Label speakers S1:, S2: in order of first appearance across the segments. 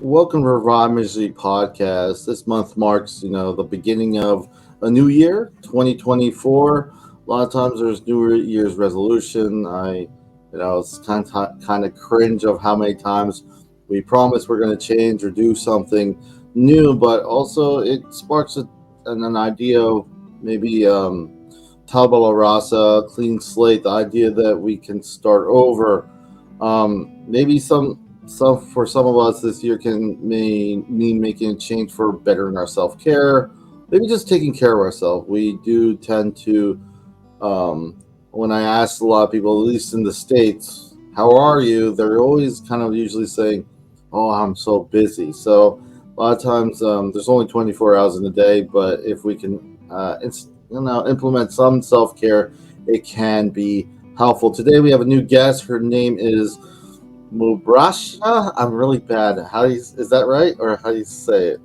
S1: Welcome to Revive Ministries Podcast. This month marks, the beginning of a new year, 2024. A lot of times there's New Year's resolution. It's kind of cringe of how many times we promise we're going to change or do something new, but also it sparks an idea of maybe tabula rasa, clean slate, the idea that we can start over. Maybe some for some of us this year can mean making a change for bettering our self care, maybe just taking care of ourselves. We do tend to, when I ask a lot of people, at least in the States, how are you? They're always kind of usually saying, oh, I'm so busy. So a lot of times there's only 24 hours in a day, but if we can, implement some self care, it can be helpful. Today we have a new guest. Her name is Mubashra. I'm really bad. Is that right, or how do you say it?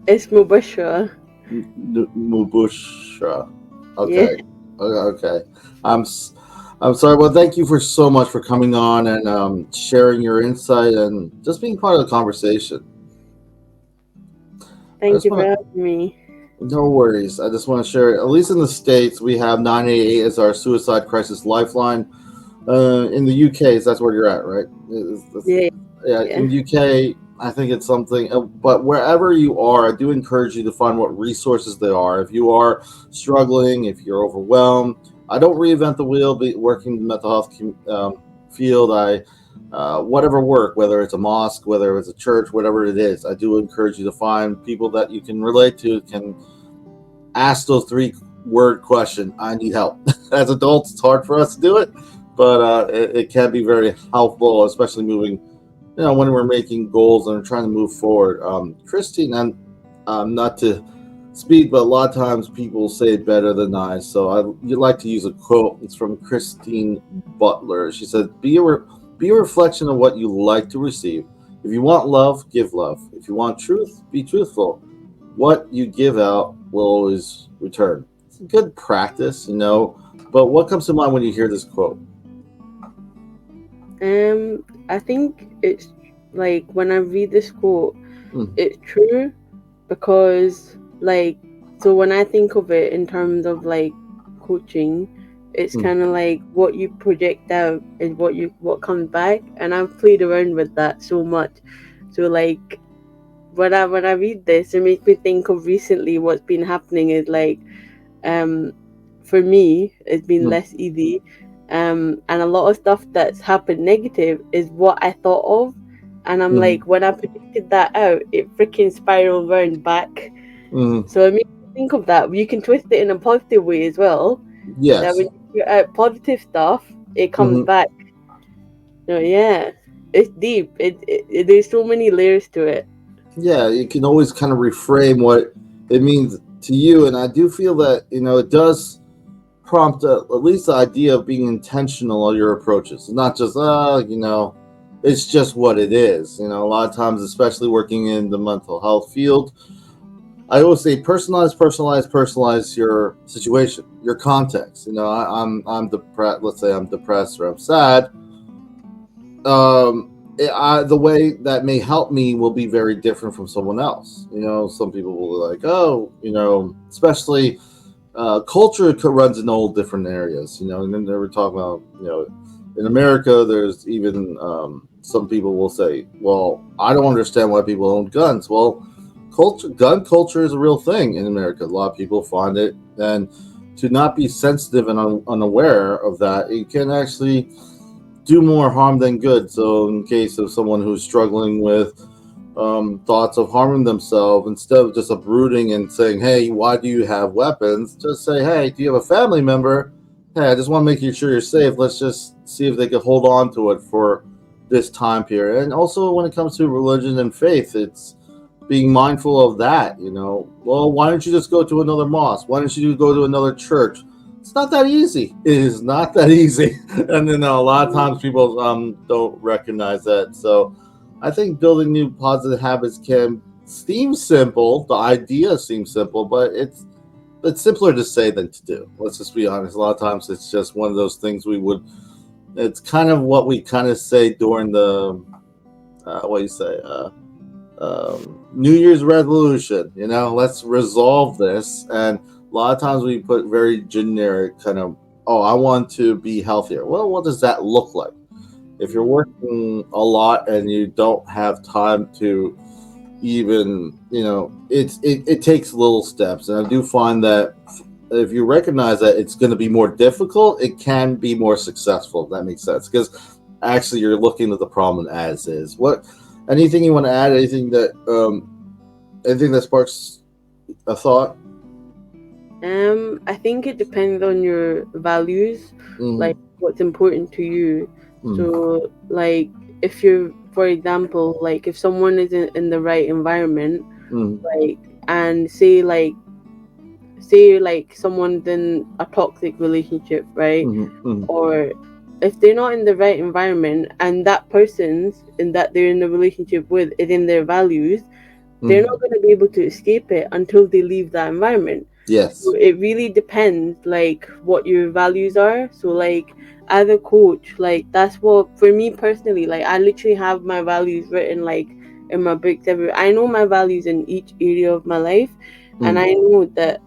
S2: It's Mubashra.
S1: Mubashra.
S2: Yeah.
S1: Okay. Okay. I'm s- I'm sorry. Well, thank you for so much for coming on and sharing your insight and just being part of the conversation. I
S2: Thank
S1: just
S2: you for
S1: want to.
S2: having me.
S1: No worries. I just want to share. At least in the States, we have 988 as our suicide crisis lifeline. In the UK, that's where you're at, right?
S2: Yeah,
S1: Yeah,
S2: yeah.
S1: in UK, I think it's something. But wherever you are, I do encourage you to find what resources there are. If you are struggling, if you're overwhelmed, I don't reinvent the wheel. Be working in the mental health field, whatever work, whether it's a mosque, whether it's a church, whatever it is, I do encourage you to find people that you can relate to, can ask those three-word question. I need help. As adults, it's hard for us to do it, but it can be very helpful, especially moving. When we're making goals and trying to move forward. Christine, and not to speak, but a lot of times people say it better than I. So you like to use a quote. It's from Kristen Butler. She said, be a reflection of what you like to receive. If you want love, give love. If you want truth, be truthful. What you give out will always return. It's a good practice. But what comes to mind when you hear this quote?
S2: I think it's like when I read this quote,
S1: Mm,
S2: it's true because so when I think of it in terms of coaching, it's
S1: mm,
S2: kind of like what you project out is what comes back, and I've played around with that so much. So when I read this, it makes me think of recently what's been happening is um for me it's been
S1: mm,
S2: less easy, and a lot of stuff that's happened negative is what I thought of, and I'm
S1: mm,
S2: like, when I predicted that out, it freaking spiraled round back.
S1: mm.
S2: So I mean, think of that, you can twist it in a positive way as well, that when
S1: Yes.
S2: you put out positive stuff, it comes
S1: Mm-hmm.
S2: back. So yeah, it's deep. There's so many layers to it.
S1: Yeah, you can always kind of reframe what it means to you. And I do feel that, it does prompt at least the idea of being intentional on your approaches. It's not just, it's just what it is. A lot of times, especially working in the mental health field, I always say personalize, personalize, personalize your situation, your context. I'm depressed. Let's say I'm depressed or I'm sad. The way that may help me will be very different from someone else. Some people will be like, oh, especially culture runs in all different areas. And then they were talking about, in America, there's even some people will say, well, I don't understand why people own guns. Well, gun culture is a real thing in America. A lot of people find it, and to not be sensitive and unaware of that, it can actually do more harm than good. So, in case of someone who's struggling with thoughts of harming themselves, instead of just uprooting and saying, "Hey, why do you have weapons?" Just say, "Hey, do you have a family member? Hey, I just want to make sure you're safe. Let's just see if they can hold on to it for this time period." And also, when it comes to religion and faith, it's being mindful of that. Well, why don't you just go to another mosque? Why don't you go to another church? It's not that easy. It is not that easy, and then a lot of times people don't recognize that. So, I think building new positive habits can seem simple. The idea seems simple, but it's simpler to say than to do. Let's just be honest. A lot of times, it's just one of those things we would. It's kind of what we kind of say during the what do you say? New Year's resolution. Let's resolve this. And a lot of times we put very generic kind of, oh, I want to be healthier. Well, what does that look like? If you're working a lot and you don't have time to even, it takes little steps. And I do find that if you recognize that it's going to be more difficult, it can be more successful, if that makes sense. Because actually you're looking at the problem as is. Anything you want to add? Anything that sparks a thought?
S2: I think it depends on your values, like what's important to you. So, like, if you're, for example, like if someone isn't in the right environment, like, and say someone's in a toxic relationship, right? Or if they're not in the right environment and that person's in that they're in the relationship with is in their values, they're not going to be able to escape it until they leave that environment.
S1: Yes.
S2: So it really depends, like, what your values are. So, like, as a coach, like, that's what, for me personally, like, I literally have my values written, like, in my books everywhere. I know my values in each area of my life. And I know that,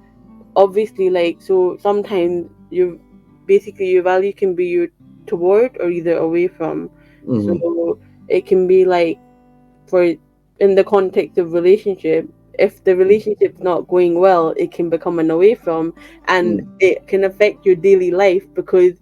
S2: obviously, like, so sometimes your value can be your toward or either away from. So it can be like, for in the context of relationship, if the relationship's not going well, it can become an away from, and it can affect your daily life, because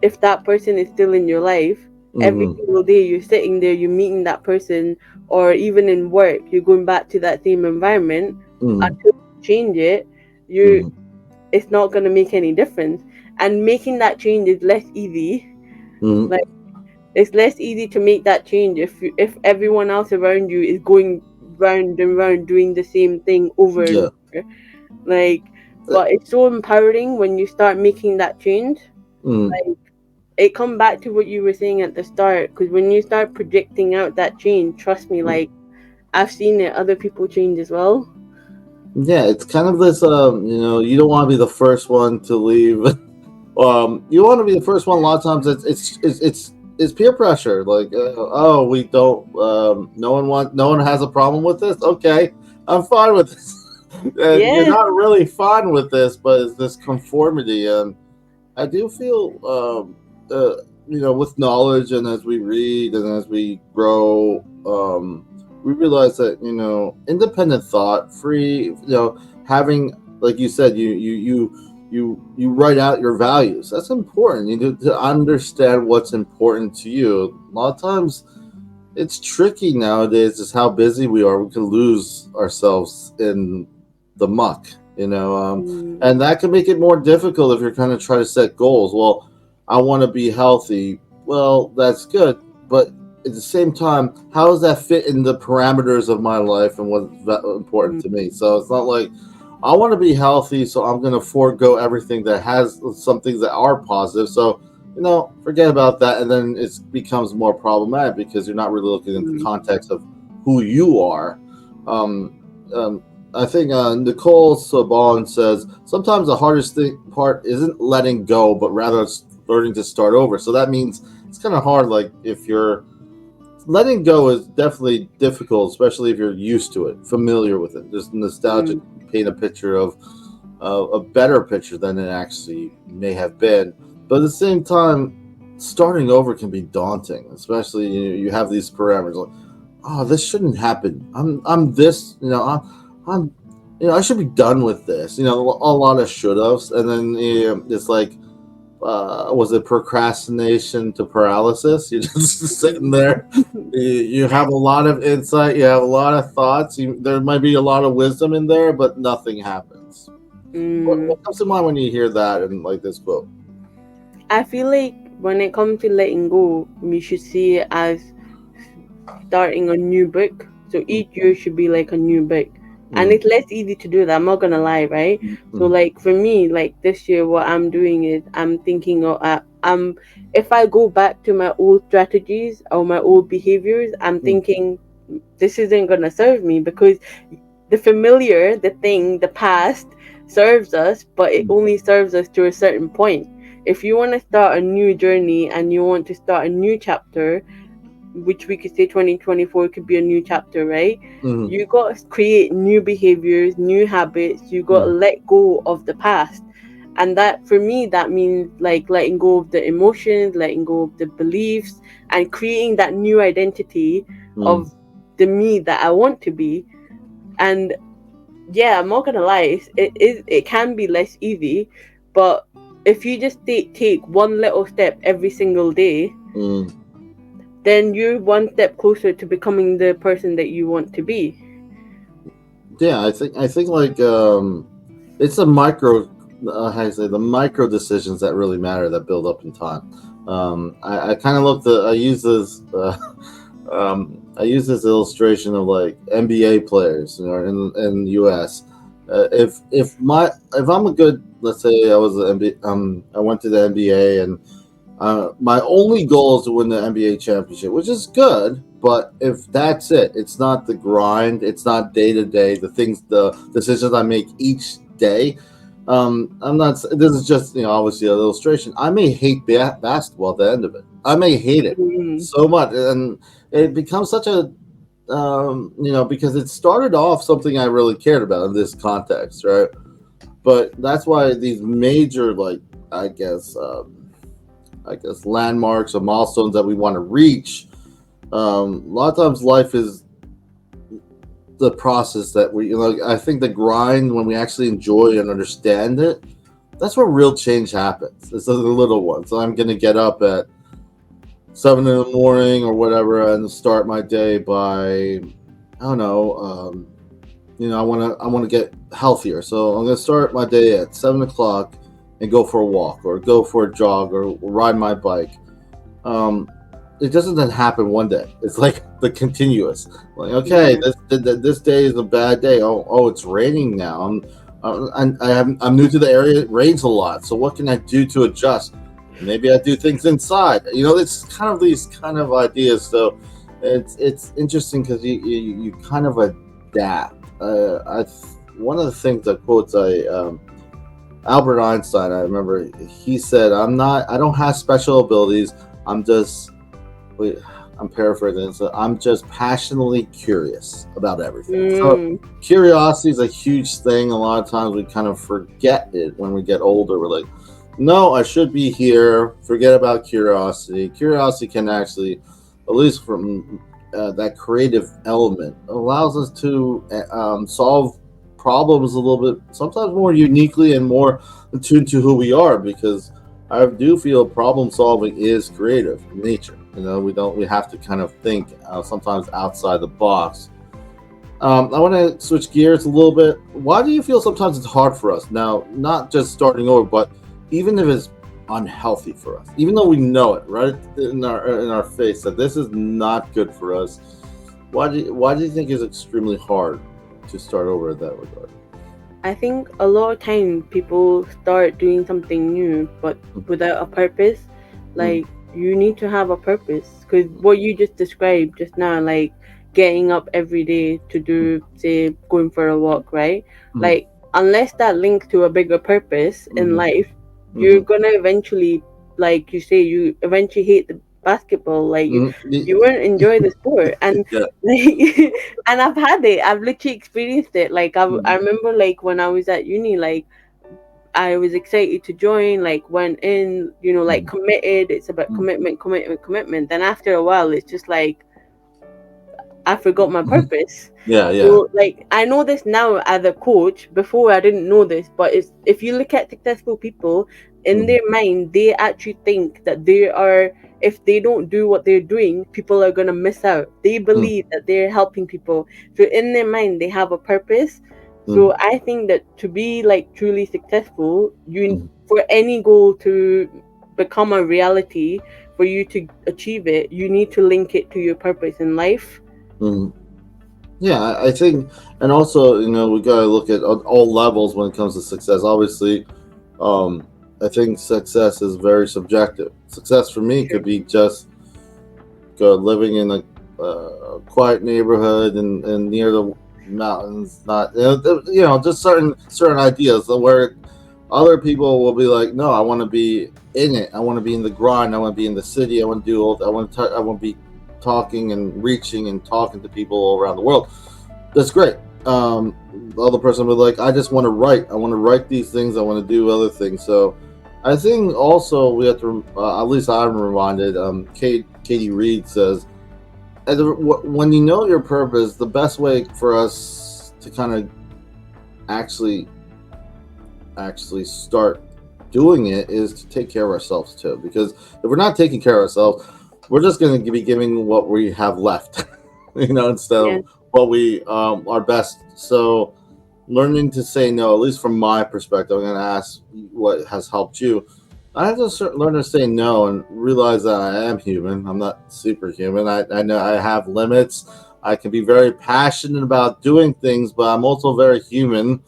S2: if that person is still in your life, every single day you're sitting there, you're meeting that person, or even in work, you're going back to that same environment. Until you change it, it's not going to make any difference. And making that change is less easy. Like, it's less easy to make that change if everyone else around you is going round and round doing the same thing over and over. Like, but it's so empowering when you start making that change. Like, it come back to what you were saying at the start, because when you start projecting out that change, trust me, like, I've seen it, other people change as well.
S1: Yeah, it's kind of this, you don't want to be the first one to leave. You want to be the first one. A lot of times it's peer pressure. Like, oh, we don't. No one has a problem with this. Okay, I'm fine with this. And you're not really fine with this, but it's this conformity. And I do feel, with knowledge and as we read and as we grow, we realize that independent thought, free, having, like you said, you write out your values. That's important. You need to understand what's important to you. A lot of times, it's tricky nowadays. Is how busy we are. We can lose ourselves in the muck. And that can make it more difficult if you're kind of trying to set goals. Well, I want to be healthy. Well, that's good, but at the same time, how does that fit in the parameters of my life and what's important to me? So it's not like I want to be healthy, so I'm going to forego everything that has some things that are positive. So, forget about that. And then it becomes more problematic because you're not really looking at the context of who you are. I think Nicole Saban says, sometimes the hardest part isn't letting go, but rather learning to start over. So that means it's kind of hard. Like, if you're letting go is definitely difficult, especially if you're used to it, familiar with it. There's nostalgia paint a picture of a better picture than it actually may have been. But at the same time, starting over can be daunting, especially you have these parameters like, oh, this shouldn't happen. I'm this, I'm I should be done with this. A lot of should haves, and then it's like, was it procrastination to paralysis? You're just sitting there. You have a lot of insight. You have a lot of thoughts. There might be a lot of wisdom in there, but nothing happens. What comes to mind when you hear that and like this quote?
S2: I feel like when it comes to letting go, we should see it as starting a new book. So each year should be like a new book. And it's less easy to do that, I'm not gonna lie, right? So, like, for me, like, this year, what I'm doing is I'm thinking of if I go back to my old strategies or my old behaviors, I'm thinking this isn't gonna serve me, because the familiar, the thing, the past serves us, but it only serves us to a certain point. If you want to start a new journey and you want to start a new chapter, which we could say 2024 could be a new chapter, right?
S1: Mm-hmm.
S2: You got to create new behaviors, new habits. You got to let go of the past. And that, for me, that means like letting go of the emotions, letting go of the beliefs, and creating that new identity of the me that I want to be. And yeah, I'm not gonna lie, it can be less easy, but if you just take one little step every single day, then you're one step closer to becoming the person that you want to be.
S1: Yeah, I think like it's a micro, how you say, the micro decisions that really matter that build up in time. I kind of look I use this I use this illustration of like NBA players, in the U.S. If I'm a good, let's say I was an NBA, I went to the NBA, and my only goal is to win the NBA championship, which is good. But if that's it, it's not the grind. It's not day to day. The decisions I make each day. I'm not. This is just, obviously an illustration. I may hate basketball at the end of it. I may hate it so much, and it becomes such a, because it started off something I really cared about in this context, right? But that's why these major, like, I guess landmarks or milestones that we want to reach. A lot of times life is the process that I think the grind, when we actually enjoy and understand it, that's where real change happens. It's the little ones. So I'm going to get up at 7 in the morning or whatever and start my day by, I don't know, I want to get healthier. So I'm going to start my day at 7 o'clock and go for a walk or go for a jog or ride my bike. It doesn't then happen one day. It's like the continuous. Like, okay, this day is a bad day. Oh, it's raining now. I'm new to the area. It rains a lot. So what can I do to adjust? Maybe I do things inside. It's kind of these kind of ideas. So it's interesting because you kind of adapt. One of the things that quotes Albert Einstein, I remember he said, I don't have special abilities. I'm paraphrasing. So I'm just passionately curious about everything. So curiosity is a huge thing. A lot of times we kind of forget it when we get older. We're like, no, I should be here. Forget about curiosity. Curiosity can actually, at least from that creative element, allows us to solve problems a little bit, sometimes more uniquely and more attuned to who we are, because I do feel problem solving is creative in nature. We have to kind of think sometimes outside the box. I want to switch gears a little bit. Why do you feel sometimes it's hard for us now, not just starting over, but even if it's unhealthy for us, even though we know it right in our face that this is not good for us? Why do you think it's extremely hard to start over in that regard?
S2: I think a lot of times people start doing something new, but without a purpose. Like, you need to have a purpose, because what you just described just now, like getting up every day to do, say, going for a walk, right? Like, unless that links to a bigger purpose in life, you're gonna eventually, like you say, you eventually hate the basketball. Like, you won't enjoy the sport. And like, and I've had it. I've literally experienced it. Like, I remember, like, when I was at uni, like, I was excited to join, like, went in, like, committed. It's about commitment. Then after a while, it's just like, I forgot my purpose.
S1: Yeah.
S2: So, like, I know this now as a coach. Before, I didn't know this, but if you look at successful people, in their mind, they actually think that if they don't do what they're doing, people are going to miss out. They believe that they're helping people. So in their mind, they have a purpose. So I think that to be, like, truly successful, for any goal to become a reality, for you to achieve it, you need to link it to your purpose in life.
S1: Yeah, I think, and also, we gotta look at all levels when it comes to success. Obviously, I think success is very subjective. Success for me could be just living in a quiet neighborhood and near the mountains, not just certain ideas where other people will be like, no, I want to be in it. I want to be in the grind. I want to be in the city. I want to do all. I want to be talking and reaching and talking to people all around the world. That's great. The other person would like, I just want to write. I want to write these things. I want to do other things. So I think also we have to, at least I'm reminded, Katie Reed says, when you know your purpose, the best way for us to kind of actually start doing it is to take care of ourselves too. Because if we're not taking care of ourselves, we're just going to be giving what we have left, instead of what we are best. So learning to say no, at least from my perspective, I'm going to ask what has helped you. I have to learn to say no and realize that I am human. I'm not superhuman. I know I have limits. I can be very passionate about doing things, but I'm also very human.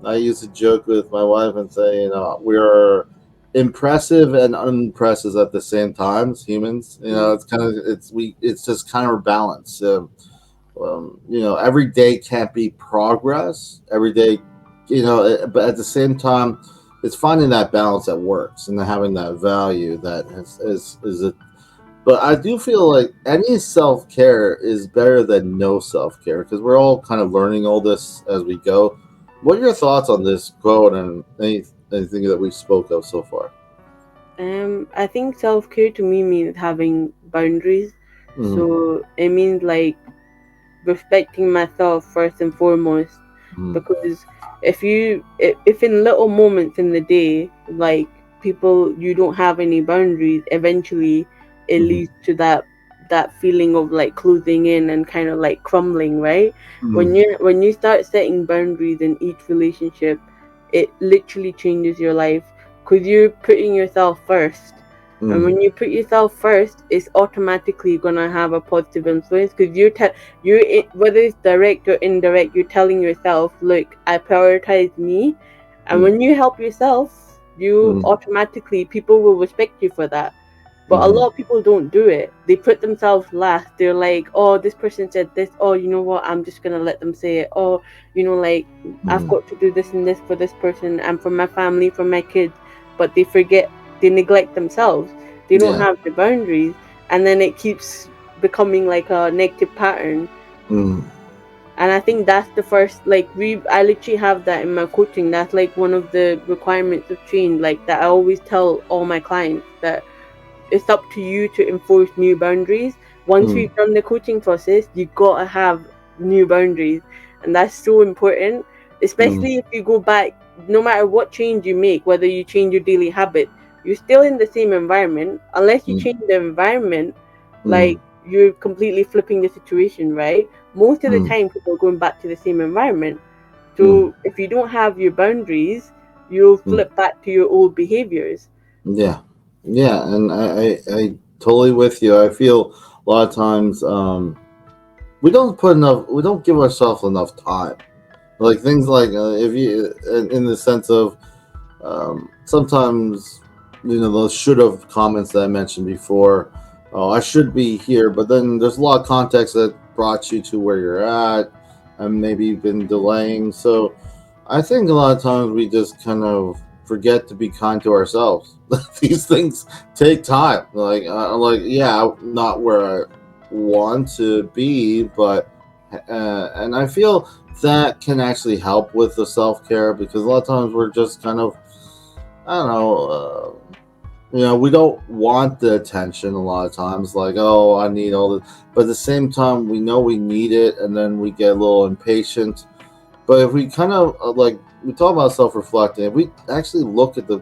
S1: I used to joke with my wife and say, we're impressive and unimpressive at the same time as humans. It's just kind of a balance. Every day can't be progress. Every day, but at the same time, it's finding that balance that works and having that value that is it. But I do feel like any self-care is better than no self-care because we're all kind of learning all this as we go. What are your thoughts on this quote and anything that we spoke of so far?
S2: I think self-care to me means having boundaries.
S1: Mm-hmm.
S2: So it means like respecting myself first and foremost.
S1: Mm-hmm.
S2: Because if in little moments in the day, like you don't have any boundaries, eventually it
S1: Mm-hmm.
S2: leads to that feeling of like closing in and kind of like crumbling, right?
S1: Mm-hmm.
S2: When you start setting boundaries in each relationship, it literally changes your life because you're putting yourself first.
S1: Mm-hmm.
S2: And when you put yourself first, it's automatically gonna have a positive influence because whether it's direct or indirect, you're telling yourself, "Look, I prioritize me," and when you help yourself, you automatically people will respect you for that. But a lot of people don't do it. They put themselves last. They're like, "Oh, this person said this. Oh, you know what? I'm just gonna let them say it. Oh, I've got to do this and this for this person and for my family, for my kids." But they neglect themselves. They don't have the boundaries, and then it keeps becoming like a negative pattern. And I think that's the first, I literally have that in my coaching. That's like one of the requirements of change, like that I always tell all my clients that it's up to you to enforce new boundaries. Once we've done the coaching process, you gotta have new boundaries, and that's so important. Especially if you go back, no matter what change you make, whether you change your daily habit, you're still in the same environment. Unless you change the environment, like you're completely flipping the situation, right? Most of the time, people are going back to the same environment. So if you don't have your boundaries, you'll flip back to your old behaviors.
S1: Yeah, and I totally with you. I feel a lot of times we don't give ourselves enough time. Like things like if you in the sense of sometimes those should have comments that I mentioned before. Oh, I should be here, but then there's a lot of context that brought you to where you're at, and maybe you've been delaying. So I think a lot of times we just kind of forget to be kind to ourselves. These things take time. Yeah, not where I want to be, but and I feel that can actually help with the self-care because a lot of times we're just kind of, I don't know, we don't want the attention a lot of times, like, oh, I need all this, but at the same time we know we need it, and then we get a little impatient. But if we kind of we talk about self-reflecting, if we actually look at the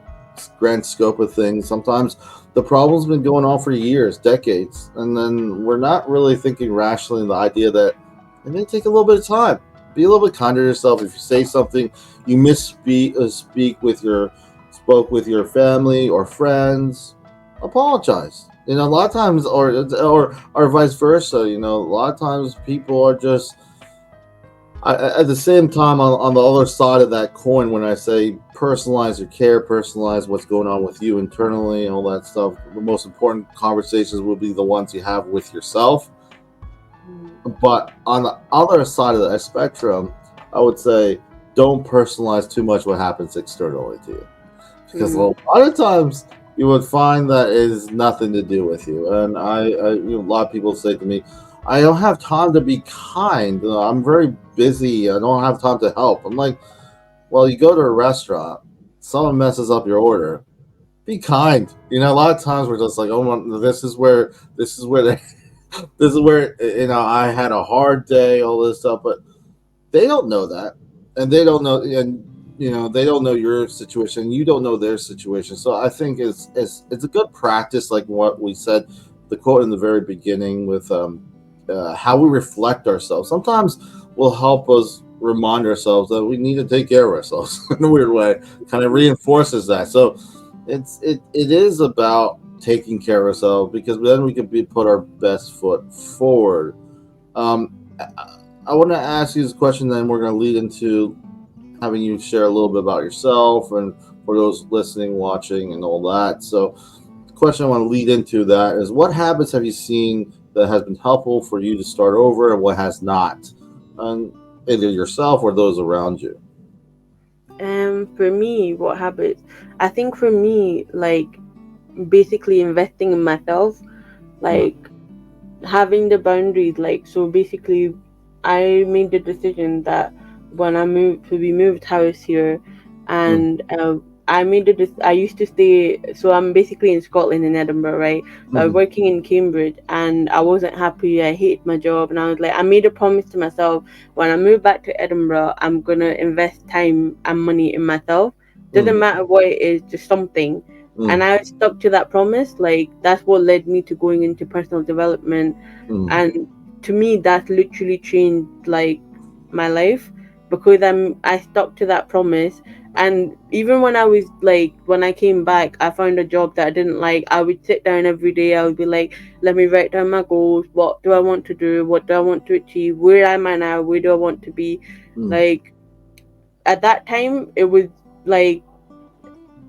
S1: grand scope of things, sometimes the problem's been going on for years, decades, and then we're not really thinking rationally in the idea that it may take a little bit of time. Be a little bit kinder to yourself. If you say something, you spoke with your family or friends, apologize. A lot of times, or vice versa. A lot of times people are just. At the same time, on the other side of that coin, when I say personalize your care, personalize what's going on with you internally, all that stuff, the most important conversations will be the ones you have with yourself. But on the other side of that spectrum, I would say don't personalize too much what happens externally to you. Because a lot of times you would find that it is nothing to do with you. And a lot of people say to me, I don't have time to be kind. I'm very busy. I don't have time to help. I'm like, well, you go to a restaurant, someone messes up your order. Be kind. A lot of times we're just like, oh, this is where this is where I had a hard day, all this stuff, but they don't know that, and they don't know, and they don't know your situation. You don't know their situation. So I think it's a good practice, like what we said, the quote in the very beginning with how we reflect ourselves. Sometimes will help us remind ourselves that we need to take care of ourselves in a weird way. Kind of reinforces that. So it is about taking care of ourselves because then we can put our best foot forward. I want to ask you this question, then we're going to lead into having you share a little bit about yourself and for those listening, watching, and all that. So, the question I want to lead into that is, what habits have you seen that has been helpful for you to start over, and what has not, and either yourself or those around you?
S2: For me, what habits? I think for me, like basically investing in myself,
S1: Mm,
S2: like having the boundaries. Like so, basically, I made the decision that when I moved, so we moved house here,
S1: mm,
S2: and I made the. I used to stay. So I'm basically in Scotland, in Edinburgh, right? So I was
S1: mm,
S2: working in Cambridge, and I wasn't happy. I hated my job, and I was like, I made a promise to myself when I move back to Edinburgh, I'm gonna invest time and money in myself. Doesn't
S1: mm,
S2: matter what it is, just something. And
S1: mm,
S2: I stuck to that promise. Like that's what led me to going into personal development,
S1: mm,
S2: and to me that literally changed like my life because I stuck to that promise. And even when I was like, when I came back, I found a job that I didn't like. I would sit down every day, I would be like, let me write down my goals. What do I want to do? What do I want to achieve? Where am I now? Where do I want to be?
S1: mm,
S2: Like at that time it was like,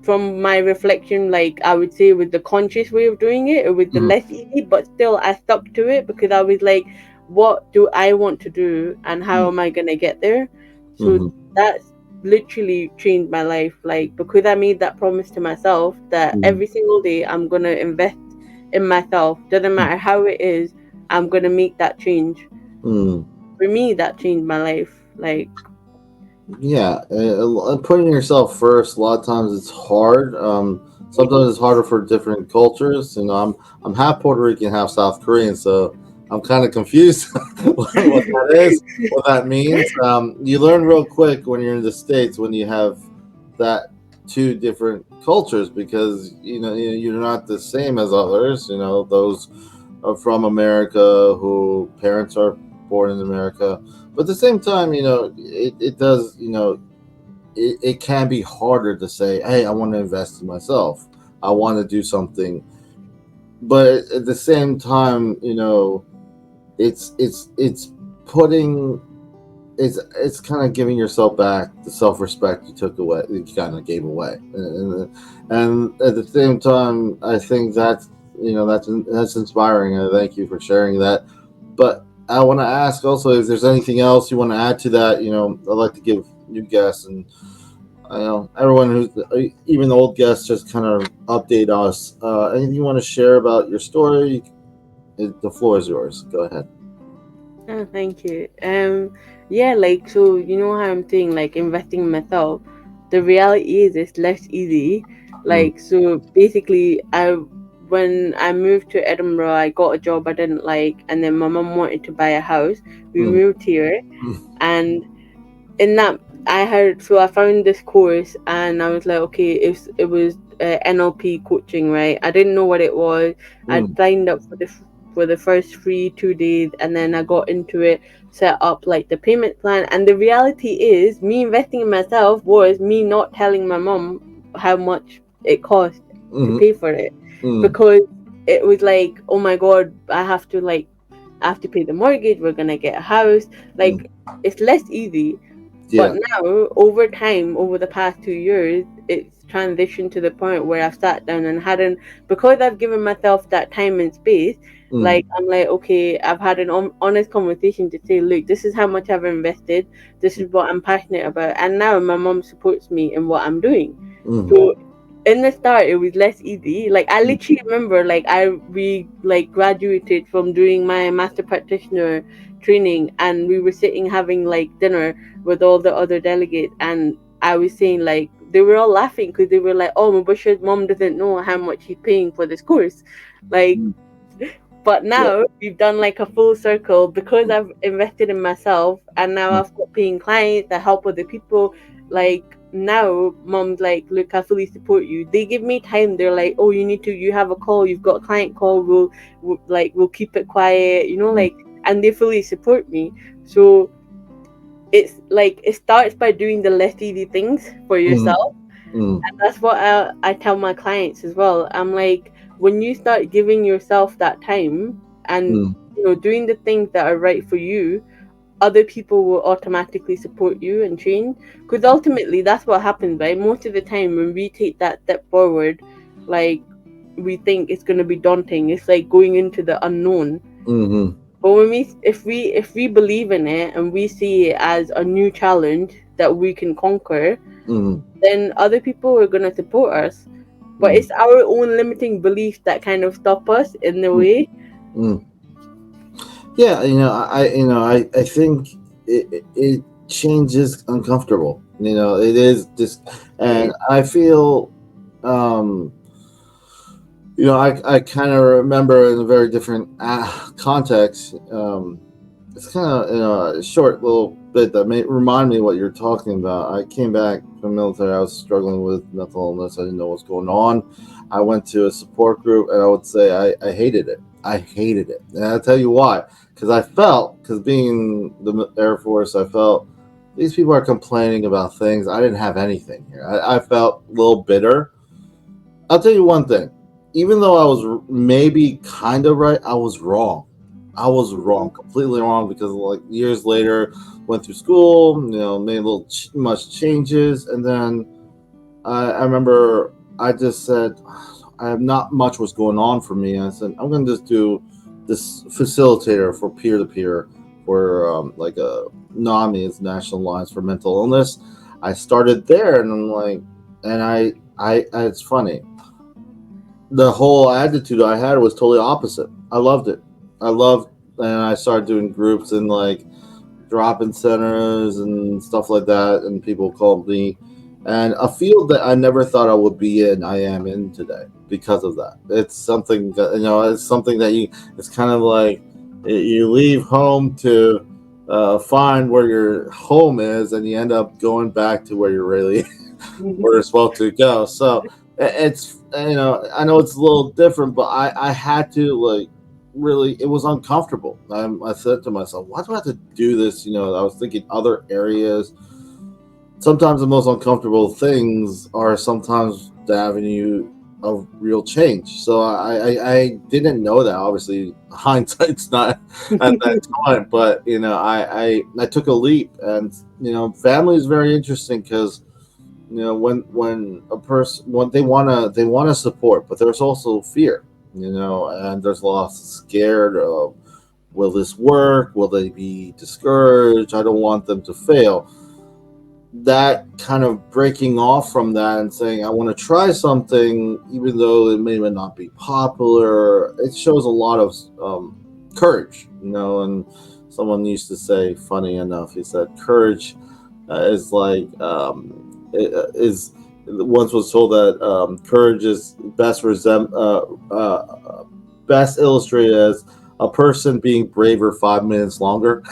S2: from my reflection, like I would say with the conscious way of doing it, it was the
S1: mm,
S2: less easy, but still I stuck to it because I was like, what do I want to do and how
S1: mm,
S2: am I gonna get there? So
S1: mm,
S2: that's literally changed my life. Like because I made that promise to myself that
S1: mm,
S2: every single day I'm gonna invest in myself. Doesn't matter how it is, I'm gonna make that change.
S1: mm.
S2: For me, that changed my life. Like
S1: Yeah, putting yourself first. A lot of times it's hard. Sometimes it's harder for different cultures. I'm half Puerto Rican, half South Korean, so I'm kind of confused what that is, what that means. You learn real quick when you're in the States when you have that two different cultures because you're not the same as others. Those are from America who parents are born in America, but at the same time, it does, it can be harder to say, hey, I want to invest in myself. I want to do something. But at the same time, it's putting, it's kind of giving yourself back the self-respect you took away, you kind of gave away. And at the same time, I think that's inspiring. And thank you for sharing that. But I want to ask also if there's anything else you want to add to that. I'd like to give new guests and I know everyone who's even the old guests just kind of update us. Anything you want to share about your story? The floor is yours. Go ahead.
S2: oh, thank you. Yeah, like so, how I'm saying, like investing in myself. The reality is, it's less easy.
S1: Mm,
S2: Like so, basically, when I moved to Edinburgh, I got a job I didn't like, and then my mum wanted to buy a house. We
S1: mm,
S2: moved here,
S1: mm,
S2: and in that I found this course, and I was like, okay, it was NLP coaching, right? I didn't know what it was. I
S1: mm,
S2: signed up for the first free 2 days, and then I got into it, set up like the payment plan. And the reality is, me investing in myself was me not telling my mom how much it cost to
S1: mm,
S2: pay for it,
S1: mm,
S2: because it was like, oh my god, I have to pay the mortgage. We're gonna get a house.
S1: mm.
S2: Like it's less easy. But
S1: Yeah.
S2: now, over time, over the past 2 years, it's transitioned to the point where I've sat down and hadn't, because I've given myself that time and space.
S1: Mm,
S2: Like, I'm like, okay, I've had an honest conversation to say, look, this is how much I've invested. This is what I'm passionate about. And now my mom supports me in what I'm doing.
S1: mm,
S2: So in the start it was less easy. Like I literally remember, like we like graduated from doing my master practitioner training, and we were sitting having like dinner with all the other delegates, and I was saying, like, they were all laughing because they were like, oh, Mubashra's mom doesn't know how much he's paying for this course, like.
S1: Mm.
S2: But
S1: Yeah.
S2: now we've done like a full circle because I've invested in myself, and now
S1: Mm.
S2: I've got paying clients that help other people. Like now, mom's like, "Look, I fully support you." They give me time. They're like, "Oh, you have a call. You've got a client call. We'll keep it quiet."
S1: Mm.
S2: Like, and they fully support me. So it's like it starts by doing the less easy things for
S1: Mm.
S2: yourself,
S1: Mm.
S2: and that's what I tell my clients as well. I'm like, when you start giving yourself that time and
S1: Mm.
S2: doing the things that are right for you, other people will automatically support you and change. Because ultimately, that's what happens, right? Most of the time, when we take that step forward, like we think it's going to be daunting. It's like going into the unknown.
S1: Mm.
S2: But when if we believe in it and we see it as a new challenge that we can conquer,
S1: Mm.
S2: then other people are gonna support us. But
S1: Mm.
S2: it's our own limiting beliefs that kind of stop us in the
S1: Mm.
S2: way.
S1: Mm. Yeah, I think it change is uncomfortable. It is just,
S2: Yeah.
S1: and I feel, um, I kind of remember in a very different context. It's kind of a short little bit that may remind me what you're talking about. I came back from the military. I was struggling with mental illness. I didn't know what's going on. I went to a support group, and I would say I hated it. I hated it, and I'll tell you why. Because being the Air Force, I felt these people are complaining about things. I didn't have anything here. I felt a little bitter. I'll tell you one thing. Even though I was maybe kind of right, I was wrong. I was wrong, completely wrong, because like years later, went through school, made a little much changes, and then I remember I just said I have not much was going on for me. I said I'm going to just do this facilitator for peer to peer for like a NAMI, is National Alliance for Mental Illness. I started there, and I'm like, and it's funny, the whole attitude I had was totally opposite. I loved it. I loved, and I started doing groups in like drop-in centers and stuff like that, and people called me. And a field that I never thought I would be in, I am in today because of that. It's something that it's something that it's kind of like you leave home to find where your home is, and you end up going back to where you're really where you're supposed to go. So it's I know it's a little different, but I had to like really, it was uncomfortable. I said to myself, why do I have to do this? I was thinking other areas. Sometimes the most uncomfortable things are sometimes the avenue of real change. So I didn't know that. Obviously, hindsight's not at that time, but I took a leap, and family is very interesting because when a person, when they want to support, but there's also fear, and there's a lot of scared of, will this work, will they be discouraged, I don't want them to fail. That kind of breaking off from that and saying I want to try something even though it may not be popular, it shows a lot of courage, and someone used to say, funny enough, he said courage is like is once was told that courage is best illustrated as a person being braver 5 minutes longer.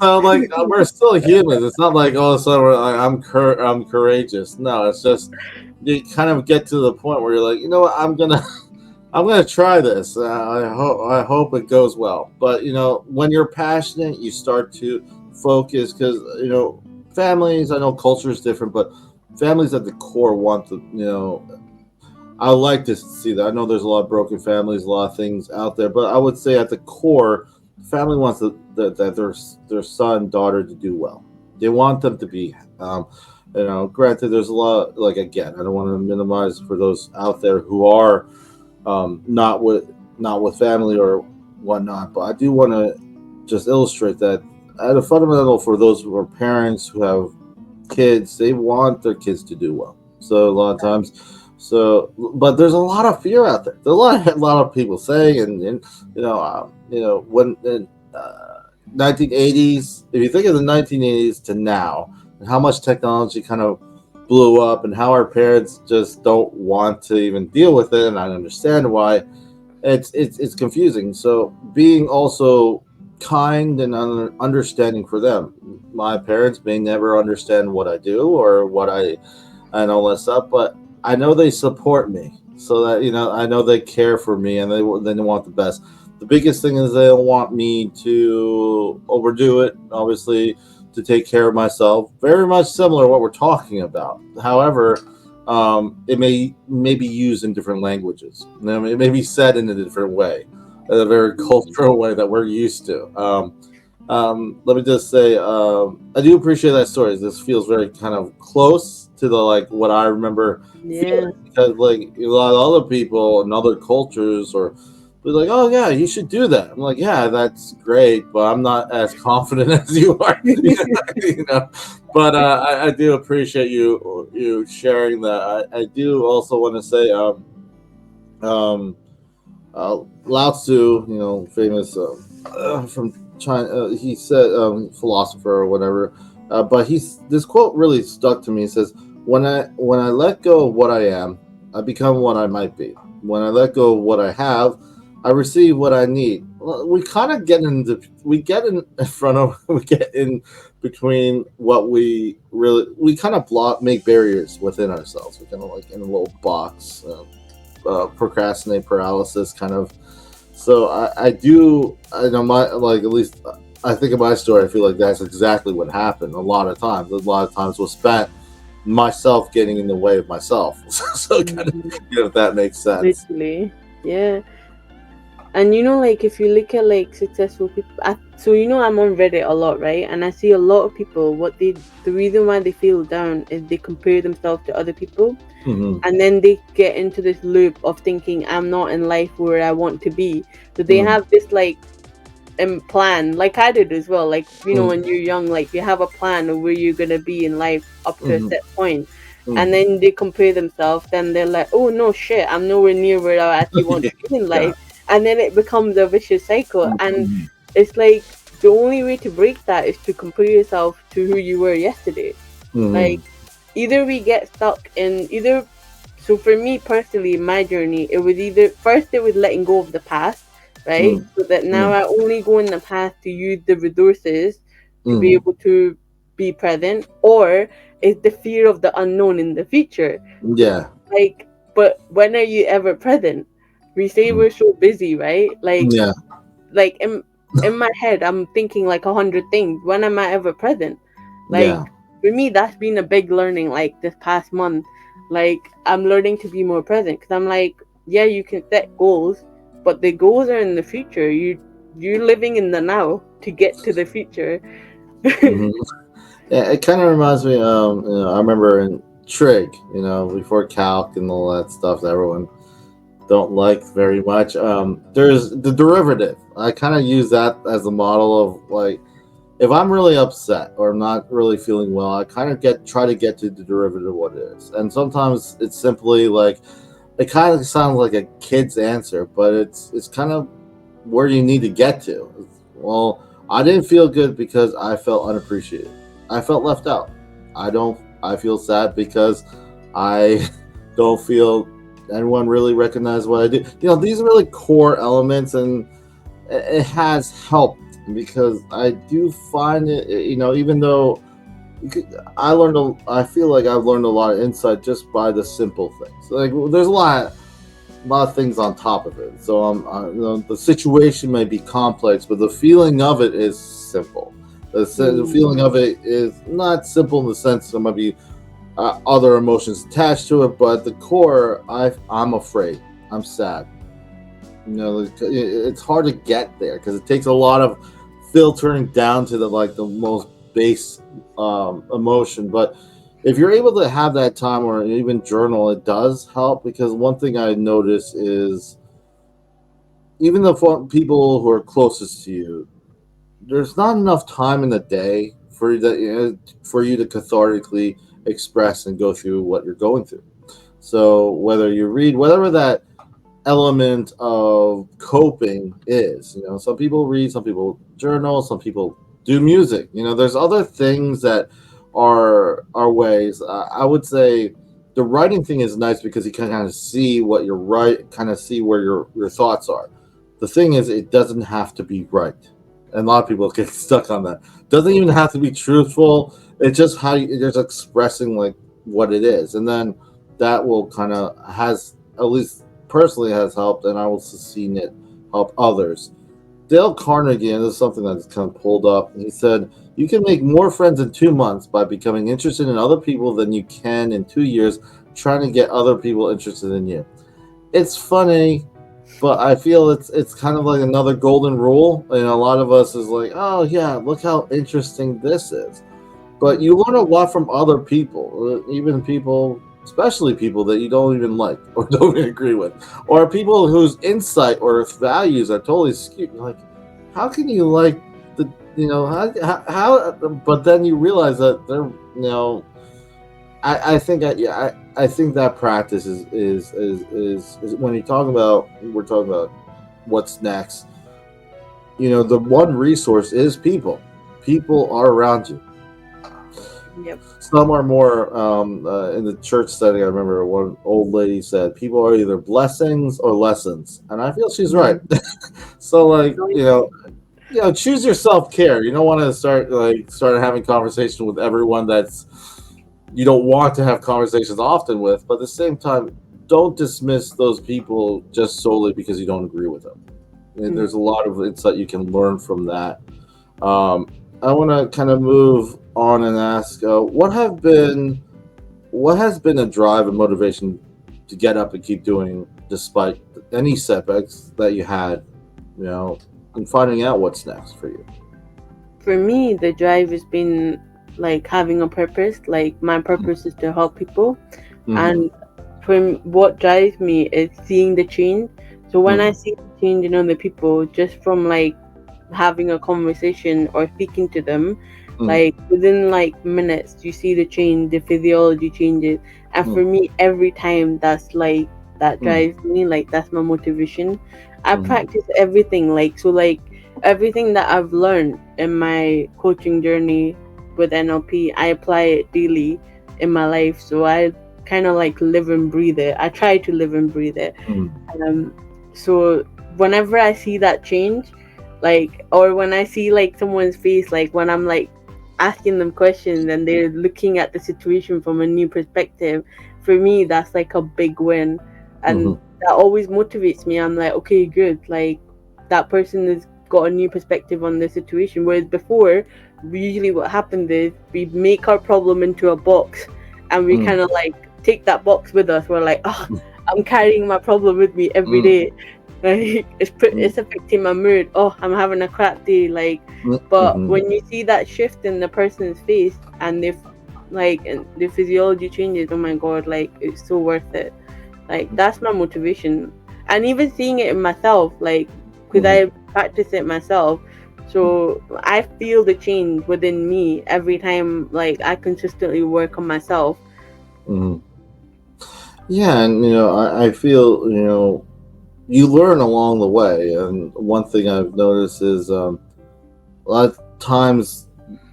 S1: So like we're still humans. It's not like all of a sudden we're like I'm courageous. No, it's just you kind of get to the point where you're like, you know what, I'm gonna try this. I hope it goes well. But when you're passionate, you start to focus because families. I know culture is different, but families at the core want to. I like to see that. I know there's a lot of broken families, a lot of things out there, but I would say at the core, family wants their son, daughter to do well. They want them to be. Granted, there's a lot. Like again, I don't want to minimize for those out there who are not with family or whatnot. But I do want to just illustrate that at a fundamental for those who are parents who have kids, they want their kids to do well. So a lot of times, but there's a lot of fear out there. There's a lot of people saying, and when in 1980s, if you think of the 1980s to now, and how much technology kind of blew up, and how our parents just don't want to even deal with it, and I understand why. It's confusing. So being also kind and understanding for them. My parents may never understand what I do or what I know what's up, but I know they support me. So that I know they care for me and they want the best. The biggest thing is they don't want me to overdo it. Obviously, to take care of myself. Very much similar to what we're talking about. However, it may be used in different languages. It may be said in a different way, a very cultural way that we're used to. Let me just say, I do appreciate that story. This feels very kind of close to the what I remember
S2: Yeah.
S1: feeling, because a lot of other people in other cultures or be like, oh yeah, you should do that. I'm like, yeah, that's great, but I'm not as confident as you are. you know. But I do appreciate you sharing that. I do also want to say, um, Lao Tzu, famous from China. He said, philosopher or whatever. But this quote really stuck to me. He says, "When I let go of what I am, I become what I might be. When I let go of what I have, I receive what I need." Well, we kind of get in front of, we get in between what we kind of make barriers within ourselves. We're kind of like in a little box. Procrastinate paralysis kind of. So I know at least I think of my story. I feel like that's exactly what happened. A lot of times was spent myself getting in the way of myself. So kind of,
S2: Mhm.
S1: if that makes sense.
S2: Literally. Yeah. And if you look at successful people, so I'm on Reddit a lot, right? And I see a lot of people. The reason why they feel down is they compare themselves to other people,
S1: Hmm.
S2: and then they get into this loop of thinking I'm not in life where I want to be. So they
S1: Hmm.
S2: have this plan, like I did as well.
S1: Hmm.
S2: When you're young, you have a plan of where you're gonna be in life up to a
S1: Hmm.
S2: set point, and
S1: Hmm.
S2: then they compare themselves. Then they're like, "Oh no, shit! I'm nowhere near where I actually want to be in
S1: Yeah.
S2: life." And then it becomes a vicious cycle. And
S1: Hmm.
S2: it's like the only way to break that is to compare yourself to who you were yesterday.
S1: Hmm.
S2: Like either we get stuck in either. So for me personally, my journey, it was either first it was letting go of the past, right?
S1: Hmm.
S2: So that now
S1: Hmm.
S2: I only go in the past to use the resources to be
S1: Hmm.
S2: able to be present, or it's the fear of the unknown in the future.
S1: Yeah.
S2: But when are you ever present? We say we're so busy, right?
S1: Yeah.
S2: Like in my head, I'm thinking like 100 things. When am I ever present? Like
S1: Yeah.
S2: for me, that's been a big learning. Like this past month, I'm learning to be more present because I'm like, yeah, you can set goals, but the goals are in the future. You're living in the now to get to the future.
S1: Hmm. Yeah, it kind of reminds me. I remember in trig, before calc and all that stuff that everyone don't like very much. There's the derivative. I kind of use that as a model of if I'm really upset or I'm not really feeling well, I kind of try to get to the derivative of what it is. And sometimes it's simply it kind of sounds like a kid's answer, but it's kind of where you need to get to. Well, I didn't feel good because I felt unappreciated. I felt left out. I feel sad because I don't feel anyone really recognize what I do. These are really core elements, and it has helped because I do find it. Even though I feel like I've learned a lot of insight just by the simple things. There's a lot of things on top of it. So the situation may be complex, but the feeling of it is simple. The feeling
S2: Mm,
S1: of it is not simple in the sense there might be other emotions attached to it, but the core, I'm afraid, I'm sad. It's hard to get there because it takes a lot of filtering down to the most base emotion. But if you're able to have that time or even journal, it does help, because one thing I notice is even the people who are closest to you, there's not enough time in the day for you to, for you to cathartically express and go through what you're going through. So whether you read, whatever that element of coping is, some people read, some people journal, some people do music. There's other things that are ways. I would say the writing thing is nice because you can kind of see what you're right, kind of see where your thoughts are. The thing is, it doesn't have to be right, and a lot of people get stuck on that. Doesn't even have to be truthful. It's just how you're just expressing like what it is, and then that will kind of has, at least personally, has helped, and I also seen it help others. Dale Carnegie, and this is something that's kind of pulled up. He said, "You can make more friends in 2 months by becoming interested in other people than you can in 2 years trying to get other people interested in you." It's funny, but I feel it's kind of like another golden rule, and a lot of us is like, "Oh yeah, look how interesting this is." But you learn a lot from other people, even people, especially people that you don't even like or don't even agree with, or people whose insight or values are totally skewed. You're like, how can you like the, how but then you realize that they're, I think that practice is when we're talking about what's next. The one resource is people. People are around you.
S2: Yep.
S1: Some are more in the church setting. I remember one old lady said, "People are either blessings or lessons," and I feel she's right. So, like, choose your self care. You don't want to start having conversation with everyone that's you don't want to have conversations often with, but at the same time, don't dismiss those people just solely because you don't agree with them. And there's a lot of insight you can learn from that. I want to kind of move on and ask, what has been a drive and motivation to get up and keep doing despite any setbacks that you had, and finding out what's next for you?
S2: For me, the drive has been like having a purpose. Like my purpose is to help people, and from what drives me is seeing the change. So when I see the change in other people, just from like having a conversation or speaking to them, like within like minutes you see the change, the physiology changes, and for me every time that's like that drives me, like that's my motivation. I practice everything, like everything that I've learned in my coaching journey with NLP, I apply it daily in my life. So I kind of like live and breathe it. I try to live and breathe it. So whenever I see that change, like, or when I see like someone's face, like when I'm like asking them questions and they're looking at the situation from a new perspective, for me that's like a big win, and that always motivates me. I'm like, okay, good, like that person has got a new perspective on the situation, whereas before usually what happens is we make our problem into a box and we kind of like take that box with us. We're like, oh, I'm carrying my problem with me every day. Like it's affecting my mood. Oh, I'm having a crap day. Like, but when you see that shift in the person's face and if like and the physiology changes, oh my god, like it's so worth it. Like that's my motivation, and even seeing it in myself, like because I practice it myself, so I feel the change within me every time. Like I consistently work on myself.
S1: Yeah, and I feel you learn along the way, and one thing I've noticed is a lot of times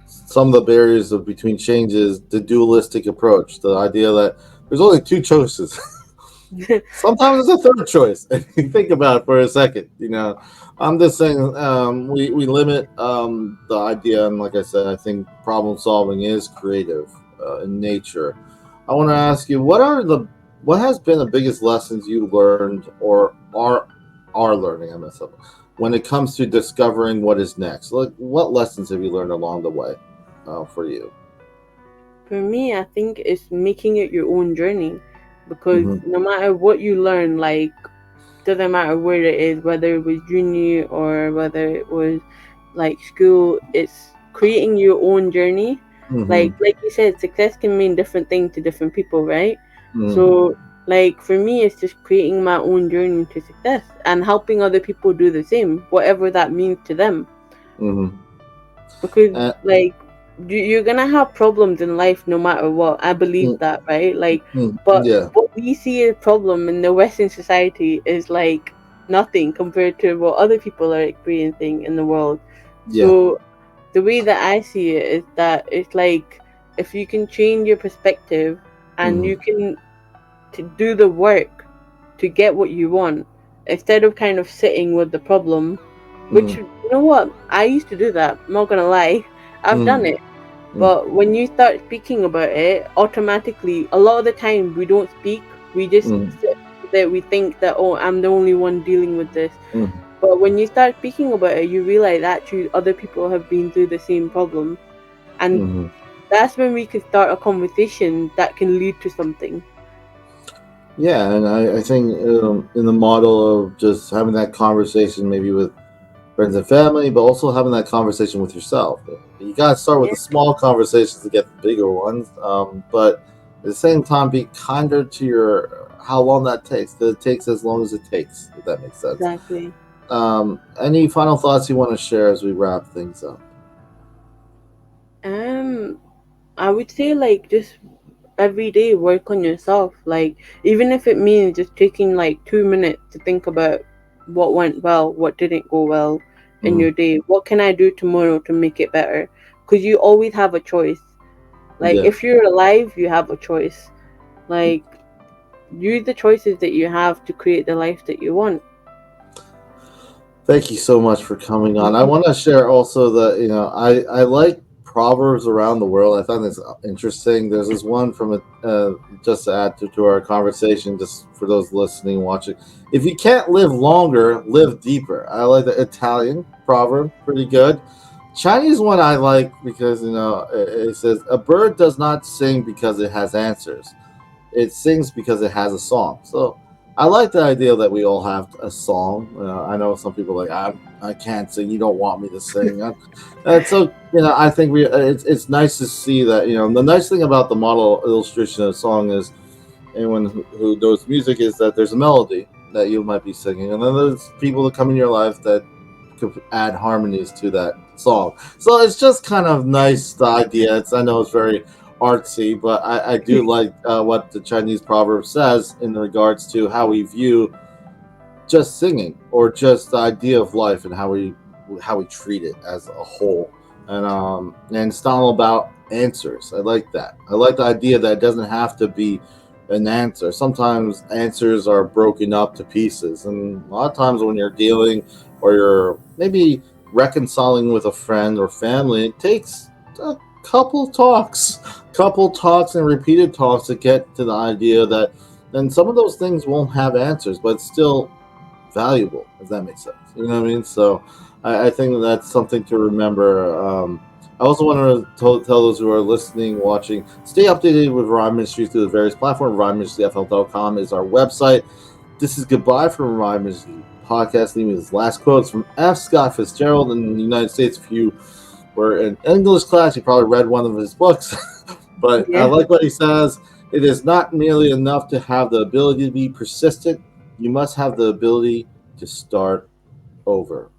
S1: some of the barriers between change is the dualistic approach, the idea that there's only two choices. Sometimes it's a third choice. You think about it for a second. I'm just saying we limit the idea, and like I said, I think problem solving is creative in nature. I want to ask you, what has been the biggest lessons you learned or are learning? I mess up when it comes to discovering what is next. Like, what lessons have you learned along the way for you?
S2: For me, I think it's making it your own journey, because no matter what you learn, like doesn't matter where it is, whether it was uni or whether it was like school, it's creating your own journey. Like you said, success can mean different things to different people, right? So like for me, it's just creating my own journey to success and helping other people do the same, whatever that means to them. Because like you're gonna have problems in life no matter what. I believe
S1: mm,
S2: that, right? Like,
S1: mm,
S2: but
S1: yeah,
S2: what we see as problem in the Western society is like nothing compared to what other people are experiencing in the world.
S1: yeah,
S2: So the way that I see it is that it's like if you can change your perspective and
S1: mm,
S2: you can to do the work to get what you want instead of kind of sitting with the problem, which
S1: mm,
S2: you know what, I used to do that. I'm not gonna lie, I've done
S1: mm,
S2: it.
S1: mm,
S2: But when you start speaking about it, automatically, a lot of the time we don't speak. We just
S1: mm,
S2: sit there. We think that, oh, I'm the only one dealing with this.
S1: mm,
S2: But when you start speaking about it, you realize actually other people have been through the same problem, and
S1: mm.
S2: that's when we can start a conversation that can lead to something.
S1: Yeah, and I think in the model of just having that conversation, maybe with friends and family, but also having that conversation with yourself. You got to start with
S2: Yeah,
S1: the small conversations to get the bigger ones, but at the same time, be kinder to your how long that takes. That it takes as long as it takes, if that makes sense.
S2: exactly.
S1: Any final thoughts you want to share as we wrap things up?
S2: Um, I would say like just every day work on yourself. Like even if it means just taking like 2 minutes to think about what went well, what didn't go well in
S1: Mm,
S2: your day. What can I do tomorrow to make it better? Because you always have a choice. Like
S1: yeah.
S2: if you're alive, you have a choice. Like use the choices that you have to create the life that you want.
S1: Thank you so much for coming on. I want to share also that I like proverbs around the world. I find this interesting. There's this one from just to add to our conversation, just for those listening, watching. If you can't live longer, live deeper. I like the Italian proverb, pretty good. Chinese one I like because it says a bird does not sing because it has answers, it sings because it has a song. So I like the idea that we all have a song. I know some people are like I can't sing. You don't want me to sing. And so I think it's nice to see that the nice thing about the model illustration of a song is anyone who knows music is that there's a melody that you might be singing, and then there's people that come in your life that could add harmonies to that song. So it's just kind of nice, the idea. I know it's very artsy, but I do like what the Chinese proverb says in regards to how we view just singing or just the idea of life and how we treat it as a whole. And it's not all about answers. I like that. I like the idea that it doesn't have to be an answer. Sometimes answers are broken up to pieces, and a lot of times when you're dealing or you're maybe reconciling with a friend or family, it takes a couple talks and repeated talks to get to the idea that then some of those things won't have answers, but still valuable, if that makes sense. You know what I mean? So I think that's something to remember. I also want to tell those who are listening, watching, stay updated with Revive Ministries through the various platforms. ReviveMinistriesFL.com is our website. This is goodbye from Revive Ministries Podcast. Leaving his last quotes from F. Scott Fitzgerald in the United States. If you were in English class, you probably read one of his books. But I
S2: Yeah.
S1: like what he says. It is not merely enough to have the ability to be persistent. You must have the ability to start over.